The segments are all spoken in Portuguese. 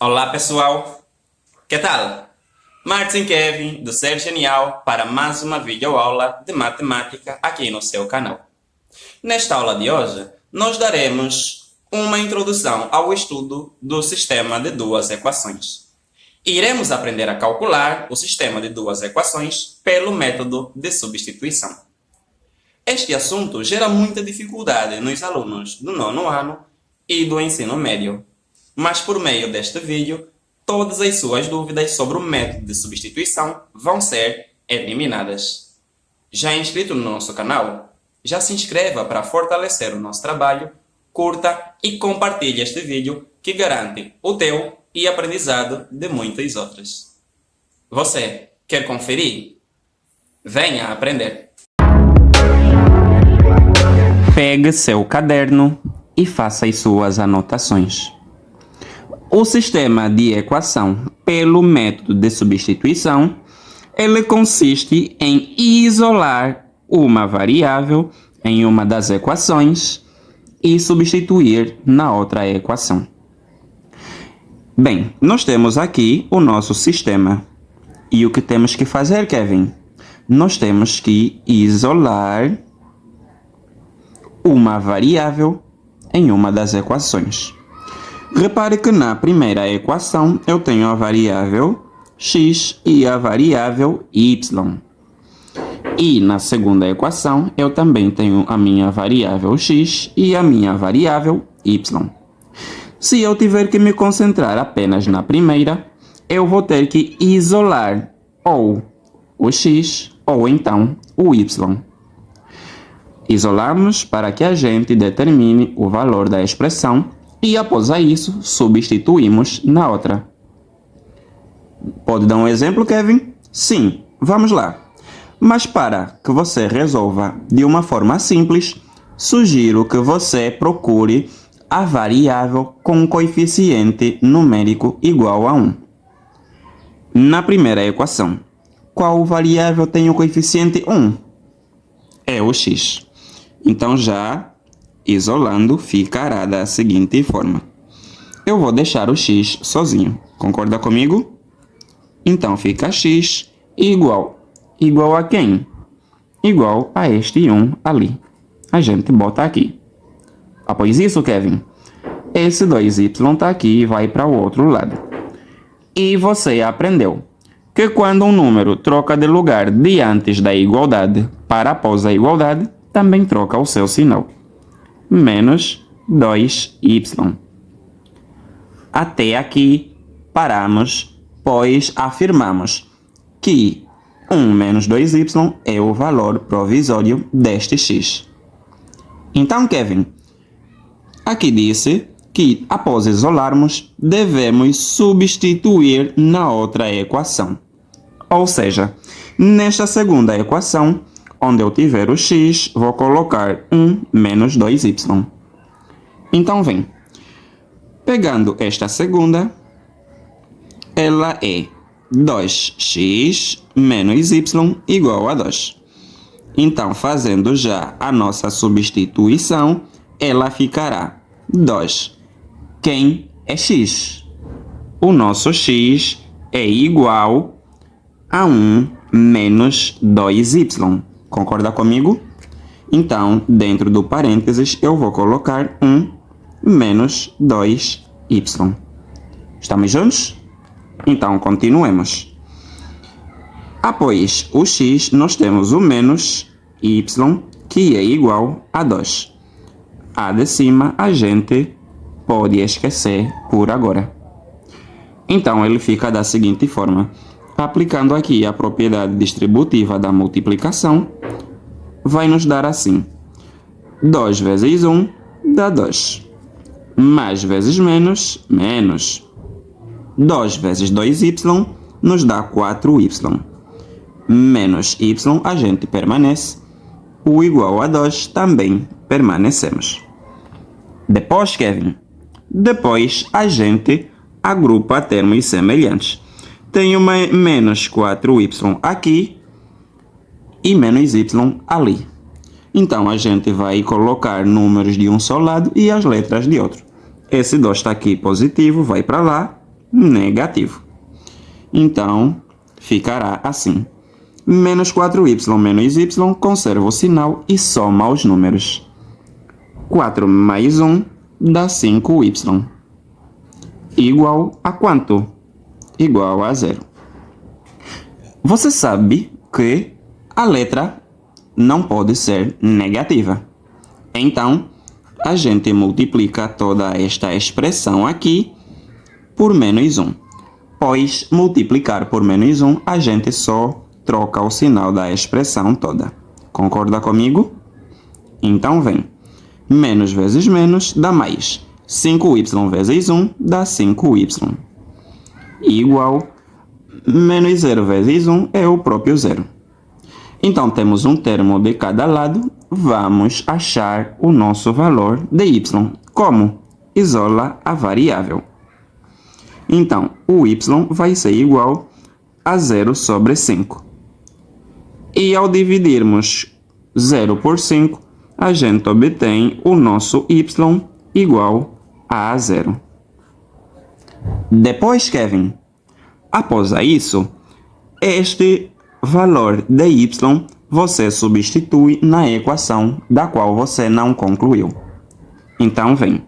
Olá pessoal, que tal? Martin Kevin do Ser Genial para mais uma videoaula de matemática aqui no seu canal. Nesta aula de hoje, nós daremos uma introdução ao estudo do sistema de duas equações. Iremos aprender a calcular o sistema de duas equações pelo método de substituição. Este assunto gera muita dificuldade nos alunos do nono ano e do ensino médio. Mas por meio deste vídeo, todas as suas dúvidas sobre o método de substituição vão ser eliminadas. Já inscrito no nosso canal? Já se inscreva para fortalecer o nosso trabalho, curta e compartilhe este vídeo que garante o teu e aprendizado de muitas outras. Você quer conferir? Venha aprender! Pegue seu caderno e faça as suas anotações. O sistema de equação pelo método de substituição, ele consiste em isolar uma variável em uma das equações e substituir na outra equação. Bem, nós temos aqui o nosso sistema. E o que temos que fazer, Kevin? Nós temos que isolar uma variável em uma das equações. Repare que na primeira equação eu tenho a variável x e a variável y. E na segunda equação eu também tenho a minha variável x e a minha variável y. Se eu tiver que me concentrar apenas na primeira, eu vou ter que isolar ou o x ou então o y. Isolamos para que a gente determine o valor da expressão e após isso substituímos na outra. Pode dar um exemplo, Kevin? Sim, vamos lá. Mas para que você resolva de uma forma simples, sugiro que você procure a variável com um coeficiente numérico igual a 1. Na primeira equação, qual variável tem o coeficiente 1? É o x. Então já isolando, ficará da seguinte forma. Eu vou deixar o x sozinho. Concorda comigo? Então fica x igual. Igual a quem? Igual a este 1 ali. A gente bota aqui. Após isso, Kevin, esse 2y está aqui e vai para o outro lado. E você aprendeu que quando um número troca de lugar de antes da igualdade para após a igualdade, também troca o seu sinal. Menos 2y. Até aqui paramos, pois afirmamos que 1 menos 2y é o valor provisório deste x. Então, Kevin, aqui disse que após isolarmos, devemos substituir na outra equação. Ou seja, nesta segunda equação, onde eu tiver o x, vou colocar 1 menos 2y. Então, vem. Pegando esta segunda, ela é 2x menos y igual a 2. Então, fazendo já a nossa substituição, ela ficará 2. Quem é x? O nosso x é igual a 1 menos 2y. Concorda comigo? Então, dentro do parênteses, eu vou colocar 1 menos 2y. Estamos juntos? Então, continuemos. Após o x, nós temos o menos y, que é igual a 2. A de cima, a gente pode esquecer por agora. Então, ele fica da seguinte forma. Aplicando aqui a propriedade distributiva da multiplicação, vai nos dar assim. 2 vezes 1 dá 2. Mais vezes menos, menos. 2 vezes 2y nos dá 4y. Menos y, a gente permanece. O igual a 2 também permanecemos. Depois, Kevin, depois a gente agrupa termos semelhantes. Tenho menos 4y aqui e menos y ali. Então, a gente vai colocar números de um só lado e as letras de outro. Esse 2 está aqui positivo, vai para lá. negativo. Então, ficará assim. Menos 4y menos y, conserva o sinal e soma os números. 4 mais 1 dá 5y. Igual a quanto? Igual a 0. Você sabe que a letra não pode ser negativa. Então, a gente multiplica toda esta expressão aqui por menos 1. Pois multiplicar por menos 1, a gente só troca o sinal da expressão toda. Concorda comigo? Então vem. Menos vezes menos dá mais. 5y vezes 1 dá 5y. Igual menos 0 vezes 1 é o próprio 0. Então temos um termo de cada lado. Vamos achar o nosso valor de y. Como? Isola a variável. Então, o y vai ser igual a 0 sobre 5. E ao dividirmos 0 por 5, a gente obtém o nosso y igual a 0. Depois, Kevin, após isso, este valor de y você substitui na equação da qual você não concluiu. Então, vem.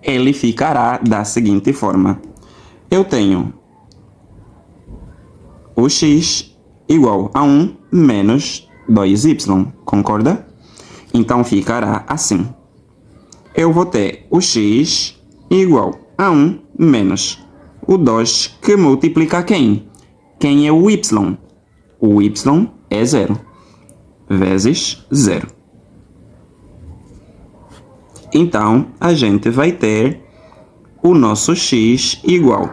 Ele ficará da seguinte forma. Eu tenho o x igual a 1 menos 2y, concorda? Então, ficará assim. Eu vou ter o x igual a 1 menos o 2, que multiplica quem? Quem é o y? O y é 0, vezes 0. Então, a gente vai ter o nosso x igual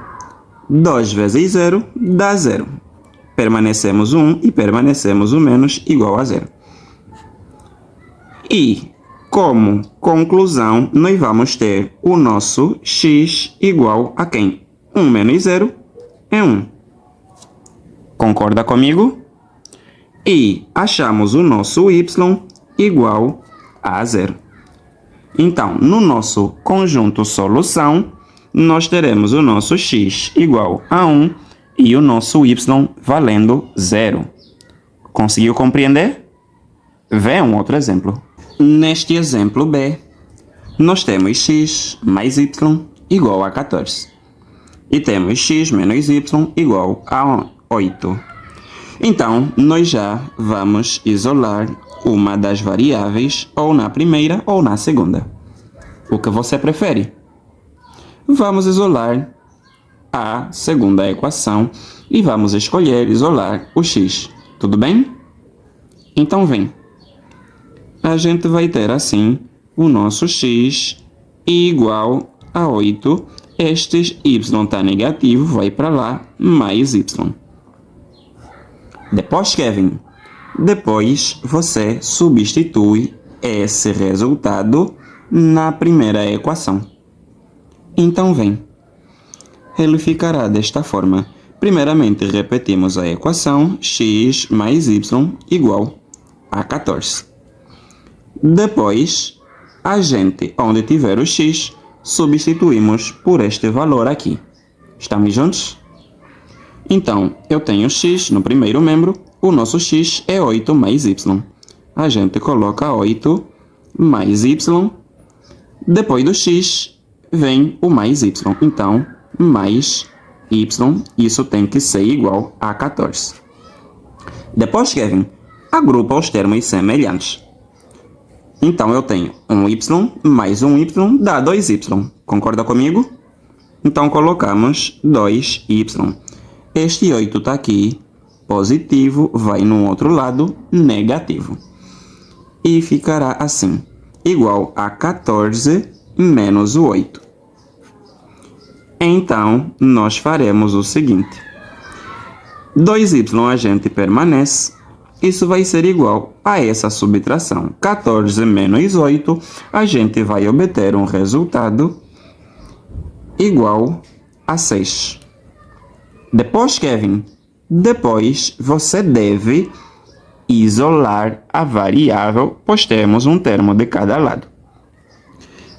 2 vezes 0 dá 0. Permanecemos 1 e permanecemos o menos igual a 0. E, como conclusão, nós vamos ter o nosso x igual a quem? 1 menos 0 é 1. Concorda comigo? E achamos o nosso y igual a 0. Então, no nosso conjunto solução, nós teremos o nosso x igual a 1 e o nosso y valendo 0. Conseguiu compreender? Vê um outro exemplo. Neste exemplo B, nós temos x mais y igual a 14. E temos x menos y igual a 8. Então, nós já vamos isolar uma das variáveis ou na primeira ou na segunda. O que você prefere? Vamos isolar a segunda equação e vamos escolher isolar o x. Tudo bem? Então, vem. A gente vai ter assim o nosso x igual a 8. Este y está negativo, vai para lá, mais y. Depois, Kevin, depois você substitui esse resultado na primeira equação. Então, vem. Ele ficará desta forma. Primeiramente, repetimos a equação x mais y igual a 14. Depois, a gente, onde tiver o x, substituímos por este valor aqui. Estamos juntos? Então, eu tenho x no primeiro membro, o nosso x é 8 mais y. A gente coloca 8 mais y. Depois do x, vem o mais y. Então, mais y, isso tem que ser igual a 14. Depois, Kevin, agrupa os termos semelhantes. Então, eu tenho um y mais um y dá 2y. Concorda comigo? Então, colocamos 2y. Este 8 está aqui, positivo, vai no outro lado, negativo. E ficará assim, igual a 14 menos o 8. Então, nós faremos o seguinte. 2y a gente permanece. Isso vai ser igual a essa subtração. 14 menos 8, a gente vai obter um resultado igual a 6. Depois, Kevin, depois você deve isolar a variável, pois temos um termo de cada lado.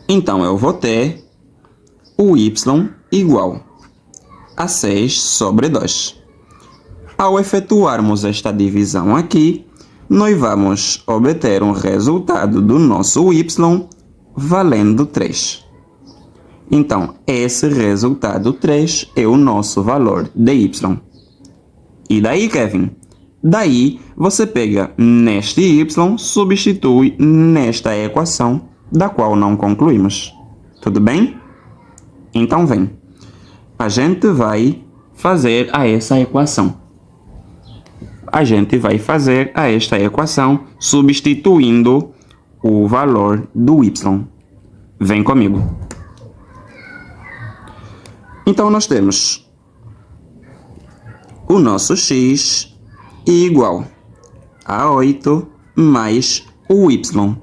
Então, eu vou ter o y igual a 6 sobre 2. Ao efetuarmos esta divisão aqui, nós vamos obter um resultado do nosso y valendo 3. Então, esse resultado 3 é o nosso valor de y. E daí, Kevin? Daí, você pega neste y, substitui nesta equação, da qual não concluímos. Tudo bem? Então, vem. A gente vai fazer a essa equação. A gente vai fazer a esta equação substituindo o valor do y. Vem comigo. Então, nós temos o nosso x igual a 8 mais o y.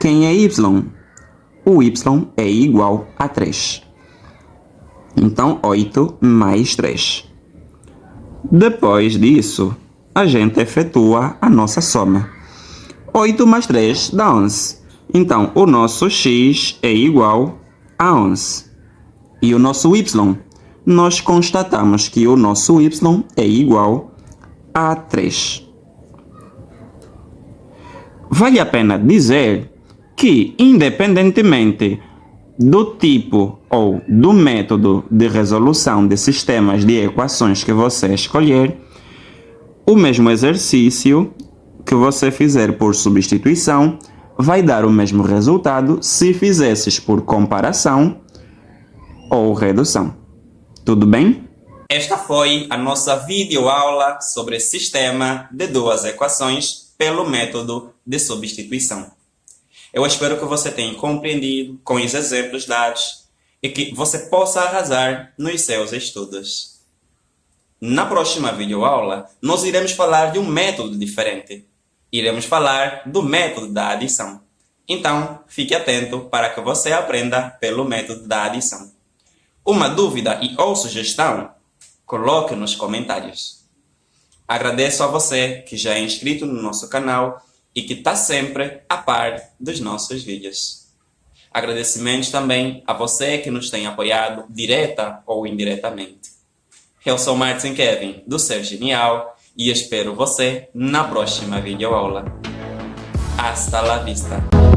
Quem é y? O y é igual a 3. Então, 8 mais 3. Depois disso, a gente efetua a nossa soma. 8 mais 3 dá 11. Então, o nosso x é igual a 11. E o nosso y? Nós constatamos que o nosso y é igual a 3. Vale a pena dizer que, independentemente do tipo ou do método de resolução de sistemas de equações que você escolher, o mesmo exercício que você fizer por substituição vai dar o mesmo resultado se fizesses por comparação ou redução. Tudo bem? Esta foi a nossa videoaula sobre sistema de duas equações pelo método de substituição. Eu espero que você tenha compreendido com os exemplos dados e que você possa arrasar nos seus estudos. Na próxima videoaula, nós iremos falar de um método diferente. Iremos falar do método da adição. Então, fique atento para que você aprenda pelo método da adição. Uma dúvida ou sugestão? Coloque nos comentários. Agradeço a você que já é inscrito no nosso canal e que está sempre a par dos nossos vídeos. Agradecimentos também a você que nos tem apoiado direta ou indiretamente. Eu sou Martin Kevin, do Ser Genial, e espero você na próxima videoaula. Hasta la vista!